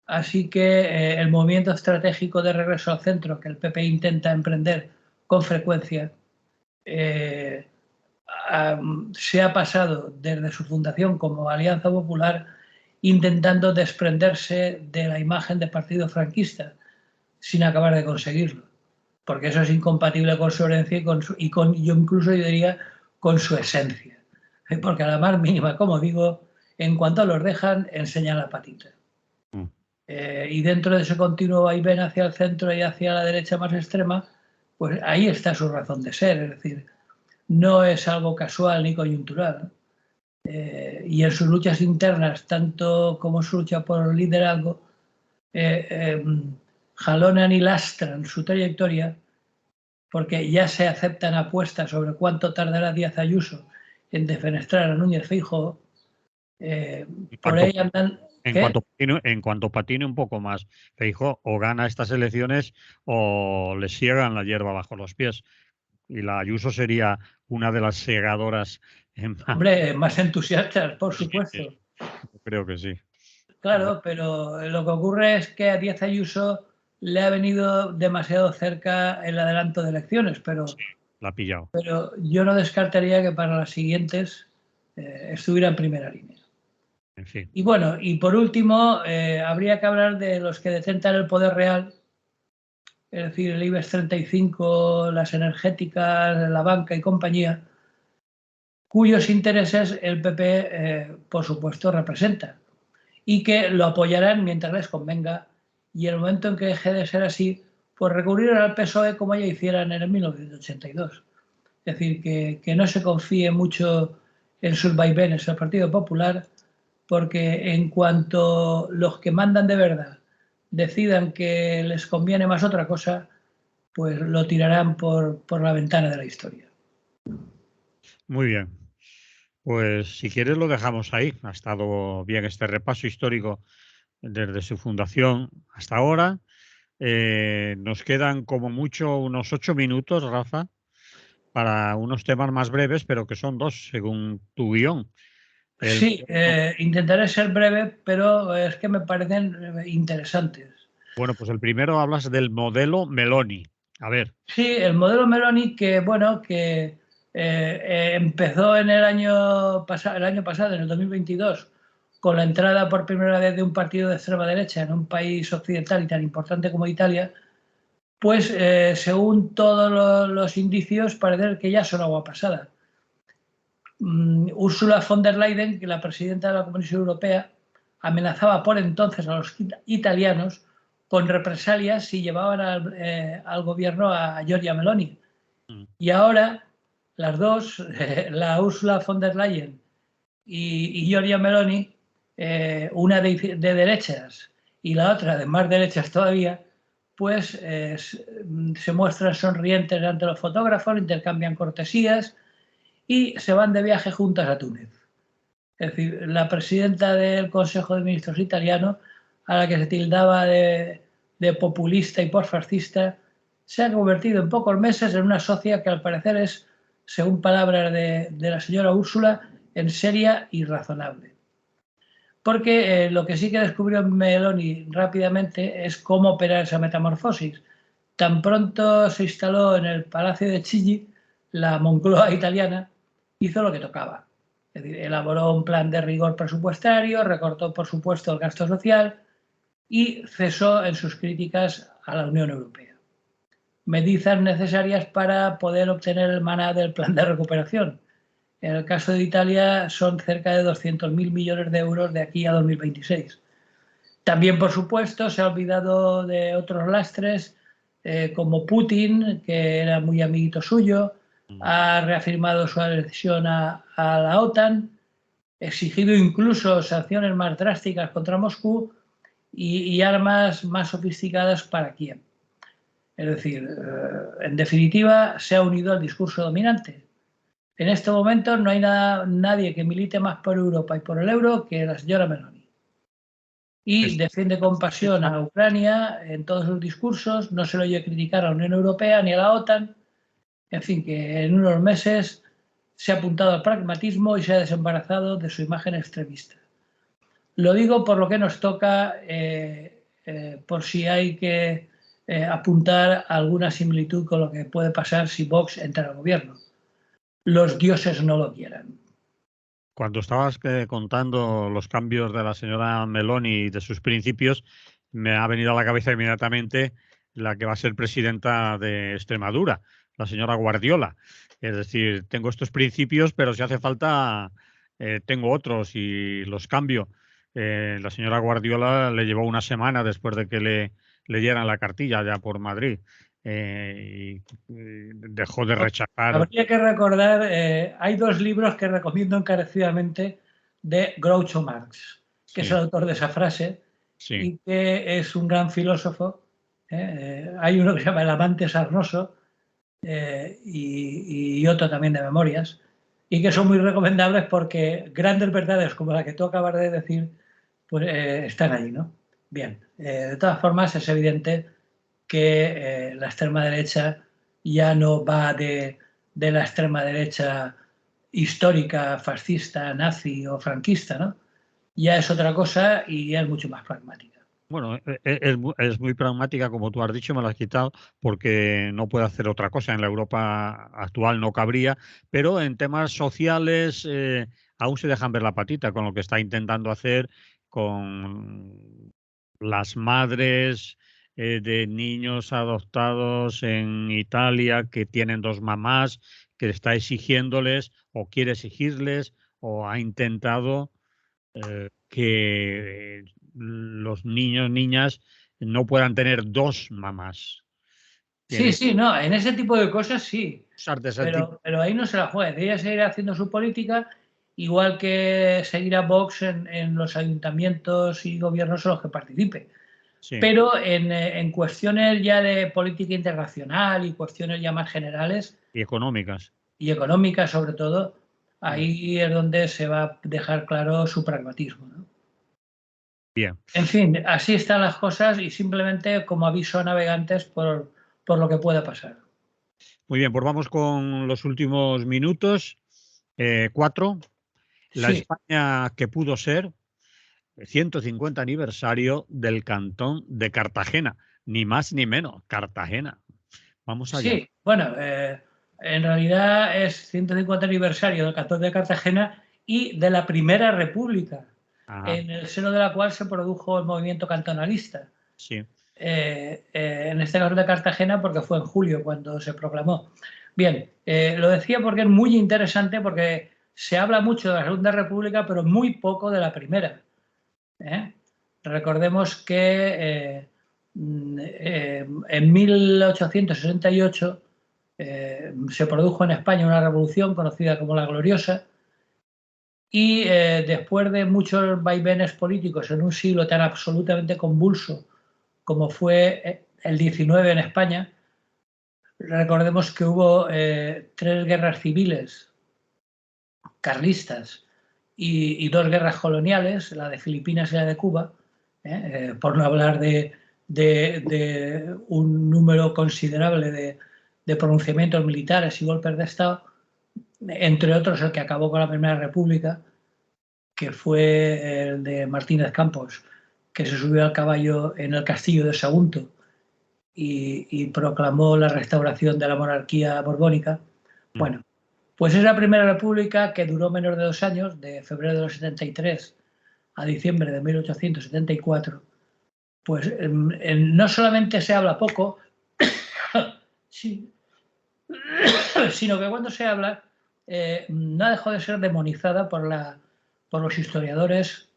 Así que el movimiento estratégico de regreso al centro que el PP intenta emprender con frecuencia se ha pasado desde su fundación como Alianza Popular intentando desprenderse de la imagen de partido franquista sin acabar de conseguirlo, porque eso es incompatible con su herencia y yo incluso diría con su esencia, porque a la más mínima, como digo, en cuanto los dejan, enseñan la patita. Y dentro de ese continuo vaivén hacia el centro y hacia la derecha más extrema, pues ahí está su razón de ser, es decir, no es algo casual ni coyuntural. Y en sus luchas internas, tanto como su lucha por el liderazgo, jalonan y lastran su trayectoria porque ya se aceptan apuestas sobre cuánto tardará Díaz Ayuso en defenestrar a Núñez Feijóo. Por ahí andan... En cuanto patine un poco más, Feijóo o gana estas elecciones o le ciegan la hierba bajo los pies. Y la Ayuso sería una de las segadoras. Hombre, más entusiastas, por supuesto. Yo creo que sí. Claro, pero lo que ocurre es que a Díaz Ayuso le ha venido demasiado cerca el adelanto de elecciones, pero, sí, la ha pillado. Pero yo no descartaría que para las siguientes estuviera en primera línea. En fin. Y bueno, y por último, habría que hablar de los que detentan el poder real, es decir, el IBEX 35, las energéticas, la banca y compañía, cuyos intereses el PP, por supuesto, representa y que lo apoyarán mientras les convenga, y en el momento en que deje de ser así, pues recurrirán al PSOE como ya hicieran en el 1982. Es decir, que no se confíe mucho en sus vaivenes el Partido Popular, porque en cuanto los que mandan de verdad decidan que les conviene más otra cosa, pues lo tirarán por la ventana de la historia. Muy bien. Pues si quieres lo dejamos ahí. Ha estado bien este repaso histórico desde su fundación hasta ahora. Nos quedan como mucho unos 8 minutos, Rafa, para unos temas más breves, pero que son dos, según tu guión. Sí, intentaré ser breve, pero es que me parecen interesantes. Bueno, pues el primero hablas del modelo Meloni. A ver. Sí, el modelo Meloni que, bueno, que empezó en el año pasado, en el 2022, con la entrada por primera vez de un partido de extrema derecha en un país occidental y tan importante como Italia, pues según todos los indicios parece que ya son agua pasada. Ursula von der Leyen, que la presidenta de la Comisión Europea, amenazaba por entonces a los italianos con represalias si llevaban al gobierno a Giorgia Meloni. Y ahora las dos, la Ursula von der Leyen y Giorgia Meloni, una de derechas y la otra de más derechas todavía, pues se muestran sonrientes ante los fotógrafos, intercambian cortesías y se van de viaje juntas a Túnez. Es decir, la presidenta del Consejo de Ministros italiano, a la que se tildaba de populista y postfascista, se ha convertido en pocos meses en una socia que al parecer es, según palabras de la señora Úrsula, en seria y razonable. Porque lo que sí que descubrió Meloni rápidamente es cómo operar esa metamorfosis. Tan pronto se instaló en el Palacio de Chigi, la Moncloa italiana hizo lo que tocaba. Es decir, elaboró un plan de rigor presupuestario, recortó, por supuesto, el gasto social y cesó en sus críticas a la Unión Europea. Medidas necesarias para poder obtener el maná del plan de recuperación. En el caso de Italia son cerca de 200.000 millones de euros de aquí a 2026. También, por supuesto, se ha olvidado de otros lastres como Putin, que era muy amiguito suyo, ha reafirmado su adhesión a la OTAN, exigido incluso sanciones más drásticas contra Moscú y armas más sofisticadas para Kiev. Es decir, en definitiva, se ha unido al discurso dominante. En este momento no hay nadie que milite más por Europa y por el euro que la señora Meloni. Y defiende con pasión a Ucrania en todos sus discursos, no se le oye criticar a la Unión Europea ni a la OTAN. En fin, que en unos meses se ha apuntado al pragmatismo y se ha desembarazado de su imagen extremista. Lo digo por lo que nos toca, por si hay que apuntar alguna similitud con lo que puede pasar si Vox entra al gobierno. Los dioses no lo quieran. Cuando estabas contando los cambios de la señora Meloni y de sus principios, me ha venido a la cabeza inmediatamente la que va a ser presidenta de Extremadura, la señora Guardiola. Es decir, tengo estos principios, pero si hace falta, tengo otros y los cambio. La señora Guardiola le llevó una semana después de que le dieran la cartilla ya por Madrid. Y dejó de rechazar. Habría que recordar, hay dos libros que recomiendo encarecidamente de Groucho Marx, que es el autor de esa frase y que es un gran filósofo. Hay uno que se llama El amante sarnoso y otro también de memorias, y que son muy recomendables porque grandes verdades como la que tú acabas de decir, pues están allí, ¿no? Bien, de todas formas es evidente que la extrema derecha ya no va de la extrema derecha histórica, fascista, nazi o franquista, ¿no? Ya es otra cosa y es mucho más pragmática. Bueno, es muy pragmática, como tú has dicho, me la has quitado porque no puede hacer otra cosa. En la Europa actual no cabría, pero en temas sociales aún se dejan ver la patita con lo que está intentando hacer con las madres de niños adoptados en Italia que tienen dos mamás, que está exigiéndoles o quiere exigirles o ha intentado que los niños, niñas no puedan tener dos mamás. Sí, Tiene sí, no, en ese tipo de cosas sí, que usar de ese tipo. pero ahí no se la juega. Ella seguirá haciendo su política, igual que seguirá Vox en los ayuntamientos y gobiernos en los que participe. Sí, Pero en cuestiones ya de política internacional y cuestiones ya más generales y económicas. y económicas sobre todo, Mm. ahí es donde se va a dejar claro su pragmatismo, ¿no? Bien. En fin, así están las cosas y simplemente como aviso a navegantes por lo que pueda pasar. Muy bien, pues vamos con los últimos minutos. 4. La Sí, España que pudo ser 150 aniversario del Cantón de Cartagena. Ni más ni menos, Cartagena. Vamos allá. sí. Bueno, en realidad es 150 aniversario del Cantón de Cartagena y de la Primera República, Ajá, en el seno de la cual se produjo el movimiento cantonalista. sí. En este caso de Cartagena porque fue en julio cuando se proclamó. Bien, lo decía porque es muy interesante porque se habla mucho de la Segunda República pero muy poco de la Primera. ¿Eh? Recordemos que en 1868 se produjo en España una revolución conocida como la Gloriosa y después de muchos vaivenes políticos en un siglo tan absolutamente convulso como fue el 19 en España, recordemos que hubo 3 guerras civiles carlistas y 2 guerras coloniales, la de Filipinas y la de Cuba, por no hablar de un número considerable de pronunciamientos militares y golpes de Estado, entre otros el que acabó con la Primera República, que fue el de Martínez Campos, que se subió al caballo en el castillo de Sagunto y proclamó la restauración de la monarquía borbónica. Mm. Bueno, pues esa Primera República, que duró menos de 2 años, de febrero de los 73 a diciembre de 1874, pues no solamente se habla poco, sí, sino que cuando se habla no dejó de ser demonizada por los historiadores,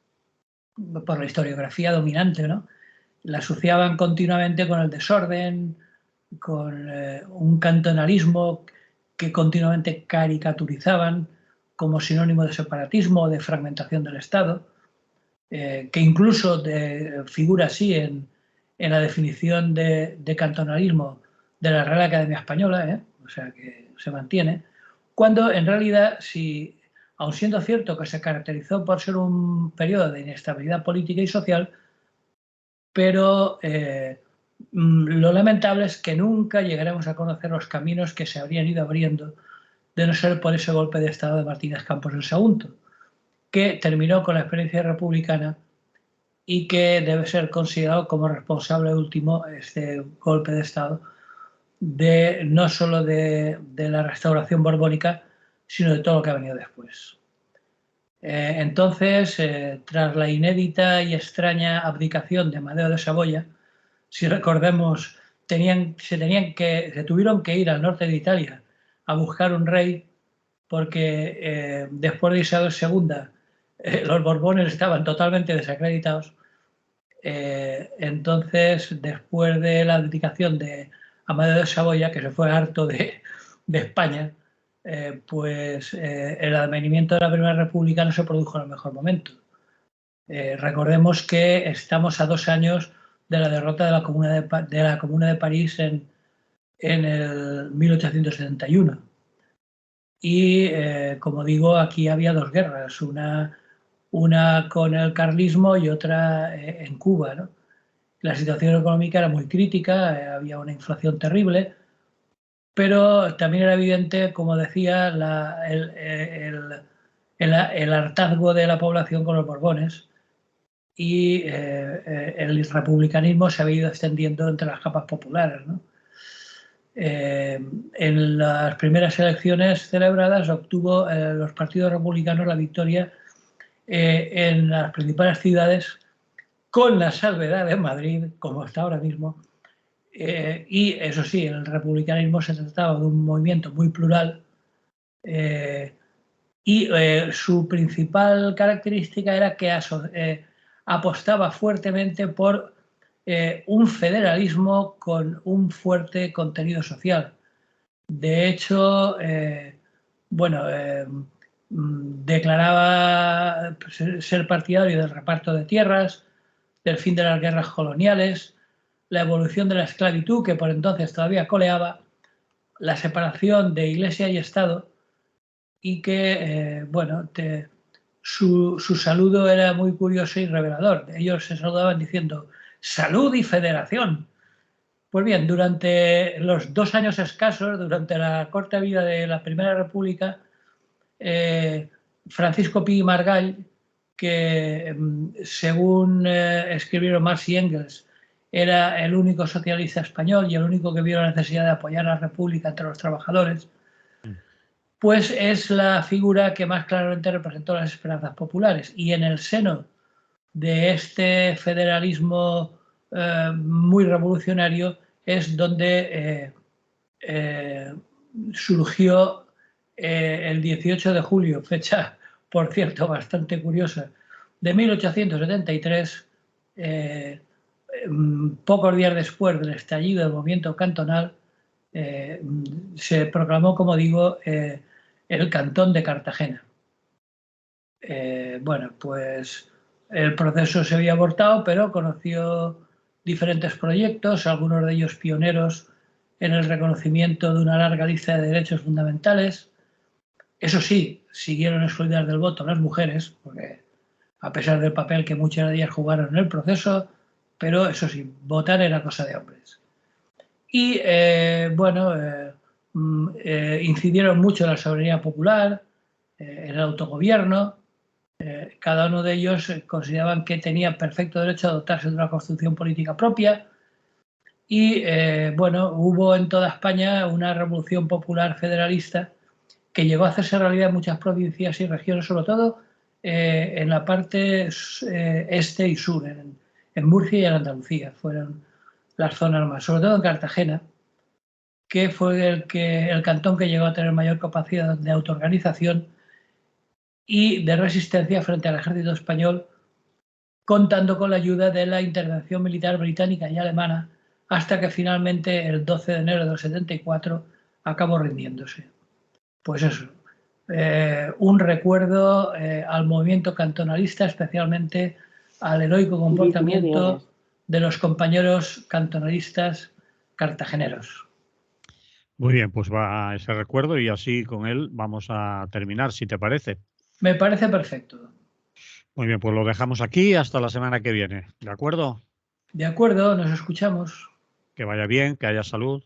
por la historiografía dominante, ¿no? La asociaban continuamente con el desorden, con un cantonalismo que continuamente caricaturizaban como sinónimo de separatismo o de fragmentación del Estado, que incluso figura así en la definición de cantonalismo de la Real Academia Española, o sea que se mantiene, cuando en realidad, si, aun siendo cierto que se caracterizó por ser un periodo de inestabilidad política y social, pero lo lamentable es que nunca llegaremos a conocer los caminos que se habrían ido abriendo de no ser por ese golpe de Estado de Martínez Campos el segundo, que terminó con la experiencia republicana y que debe ser considerado como responsable último este golpe de Estado de no solo de la restauración borbónica, sino de todo lo que ha venido después. Entonces, tras la inédita y extraña abdicación de Amadeo de Saboya, si recordemos, se tuvieron que ir al norte de Italia a buscar un rey porque después de Isabel II los Borbones estaban totalmente desacreditados. Entonces, después de la abdicación de Amadeo de Saboya, que se fue harto de España, pues el advenimiento de la Primera República no se produjo en el mejor momento. Recordemos que estamos a 2 años de la derrota de la Comuna de París en el 1871. Y, como digo, aquí había 2 guerras, una con el carlismo y otra en Cuba, ¿no? La situación económica era muy crítica, había una inflación terrible, pero también era evidente, como decía, el hartazgo de la población con los Borbones y el republicanismo se había ido extendiendo entre las capas populares, ¿no? En las primeras elecciones celebradas obtuvo los partidos republicanos la victoria en las principales ciudades, con la salvedad de Madrid, como está ahora mismo. Y eso sí, el republicanismo se trataba de un movimiento muy plural y su principal característica era que apostaba fuertemente por un federalismo con un fuerte contenido social. De hecho, declaraba ser partidario del reparto de tierras, del fin de las guerras coloniales, la evolución de la esclavitud, que por entonces todavía coleaba, la separación de Iglesia y Estado, y que, su saludo era muy curioso y revelador. Ellos se saludaban diciendo salud y federación. Pues bien, durante los 2 años escasos, durante la corta vida de la Primera República, Francisco Pi y Margall, que según escribieron Marx y Engels, era el único socialista español y el único que vio la necesidad de apoyar a la República entre los trabajadores, pues es la figura que más claramente representó las esperanzas populares. Y en el seno de este federalismo muy revolucionario es donde surgió el 18 de julio, fecha, por cierto, bastante curiosa, de 1873, pocos días después del estallido del movimiento cantonal, se proclamó, como digo, el Cantón de Cartagena. Bueno, pues el proceso se había abortado, pero conoció diferentes proyectos, algunos de ellos pioneros en el reconocimiento de una larga lista de derechos fundamentales. Eso sí, siguieron excluidas del voto las mujeres, porque a pesar del papel que muchas de ellas jugaron en el proceso, pero eso sí, votar era cosa de hombres. Y incidieron mucho en la soberanía popular, en el autogobierno. Cada uno de ellos consideraban que tenía perfecto derecho a dotarse de una constitución política propia. Y hubo en toda España una revolución popular federalista que llegó a hacerse realidad en muchas provincias y regiones, sobre todo en la parte este y sur, en Murcia y en Andalucía, fueron las zonas más, sobre todo en Cartagena, que fue el cantón que llegó a tener mayor capacidad de autoorganización y de resistencia frente al ejército español, contando con la ayuda de la intervención militar británica y alemana, hasta que finalmente el 12 de enero del 74 acabó rindiéndose. Pues eso, un recuerdo al movimiento cantonalista, especialmente al heroico comportamiento de los compañeros cantonalistas cartageneros. Muy bien, pues va ese recuerdo y así con él vamos a terminar, si te parece. Me parece perfecto. Muy bien, pues lo dejamos aquí hasta la semana que viene, ¿de acuerdo? De acuerdo, nos escuchamos. Que vaya bien, que haya salud.